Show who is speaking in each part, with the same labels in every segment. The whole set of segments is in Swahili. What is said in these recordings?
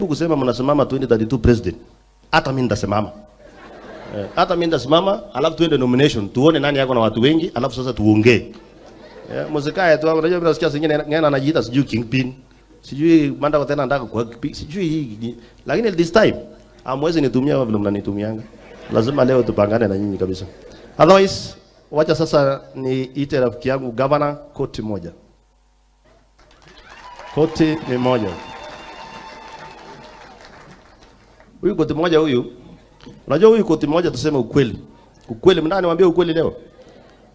Speaker 1: kusema mnasimama 2032 president. Hata mimi nitasimama. Hata mimi nitasimama, alafu tuende nomination, tuone nani yako na watu wengi, alafu sasa tuongee. Muzikae tu, unajua bila sikia zingine ngana anajiita sijui kingpin. Sijui manda kwa tena ndaka kwa sijui hii. Lakini this time amwezi nitumia vile mnanitumianga. Lazima leo tupangane na nyinyi kabisa. Otherwise, wacha sasa niite rafiki yangu governor koti moja. Koti ni moja. Huyu koti moja huyu. Unajua huyu koti moja tuseme ukweli. Ukweli mnani niwaambie ukweli leo.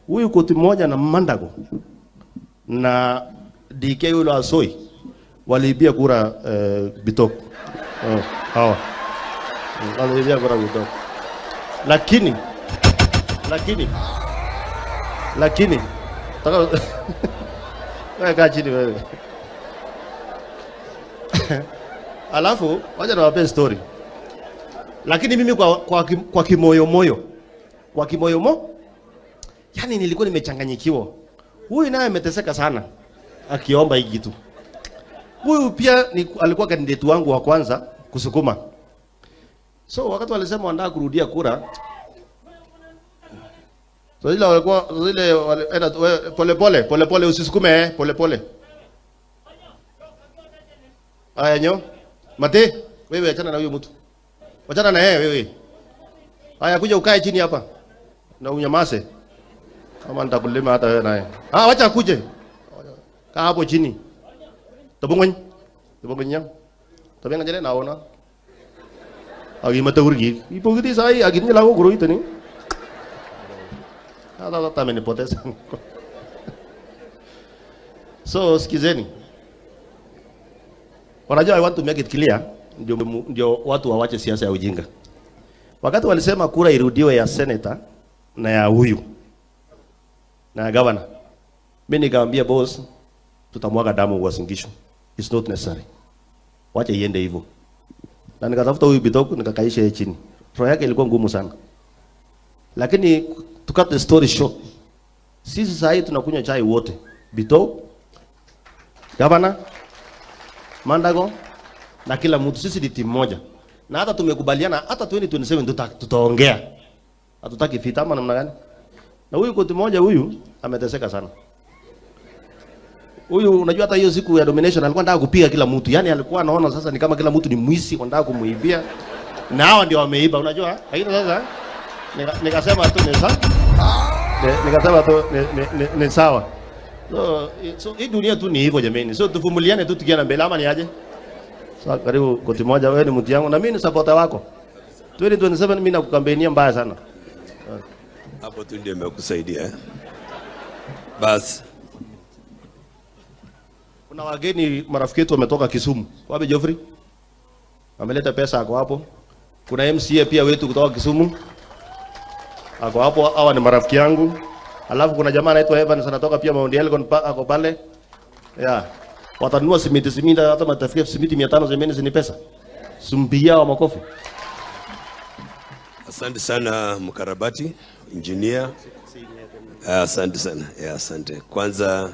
Speaker 1: Huyu koti moja na Mandago na DK yule Asoi waliibia kura Bitok. Hawa. Waliibia kura Bitok. Lakini taka wewe kaa chini wewe. Alafu wacha niwape story. Lakini mimi kwa kimoyo yani nilikuwa nimechanganyikiwa. Huyu naye ameteseka sana akiomba hiki kitu. Huyu pia alikuwa candidate wangu wa kwanza kusukuma. So wakati walisema wanataka kurudia kura, so ile walikuwa pole usisukume pole. Aya nyo. Mate, wewe achana na huyo mtu. Wachana na yeye wewe. Haya kuja ukae chini hapa. Na unyamase. Kama nitakulima hata wewe naye. Wacha kuje. Kaa hapo chini. Tabunganya. Tabenga jale naona. Agi matawurgi. Ipo gidi sai agi ni lago guru itani. Hata amenipoteza. So sikizeni. Wanajua I want to make it clear. Ndio watu wawache siasa ya ujinga. Wakati walisema kura irudiwe ya senator na ya huyu na ya governor, mimi nikamwambia boss, tutamwaga damu kwa Singisho. It's not necessary. Wacha iende hivyo. Na nikatafuta huyu Bitok nikakaisha yeye chini. Roho yake ilikuwa ngumu sana. Lakini to cut the story short, sisi sasa tunakunywa chai wote. Bitok, governor, Mandago na kila mtu, sisi ni timu moja. Na hata tumekubaliana hata 2027 tutaongea. Hatutaki vita ama namna gani? Na huyu koti moja huyu ameteseka sana. Huyu unajua hata hiyo siku ya domination alikuwa anataka kupiga kila mtu. Yaani alikuwa anaona sasa ni kama kila mtu ni mwizi, wanataka kumuibia. Na hao ndio wameiba, unajua? Lakini sasa nikasema tu ni sawa. Nikasema tu ni sawa. So hii dunia tu ni hivyo jameni. So tuvumiliane tu tukiana mbele ama ni aje? Sasa karibu koti moja, wewe ni mtu yangu na mimi ni supporter wako. 2027 mimi nakukambenia mbaya sana.
Speaker 2: Hapo tu ndio nimekusaidia. Basi.
Speaker 1: Kuna wageni marafiki wetu wametoka Kisumu. Wapi Geoffrey? Ameleta pesa ako hapo. Kuna MCA pia wetu kutoka Kisumu. Ako hapo, hawa ni marafiki yangu. Alafu kuna jamaa anaitwa Evans anatoka pia Mount Elgon ako pale. Yeah. Watanunua simiti hata matafikia simiti 500 zemeni zini pesa. Sumbia wa makofi.
Speaker 2: Asante sana mkarabati, engineer. Asante sana. Asante. Kwanza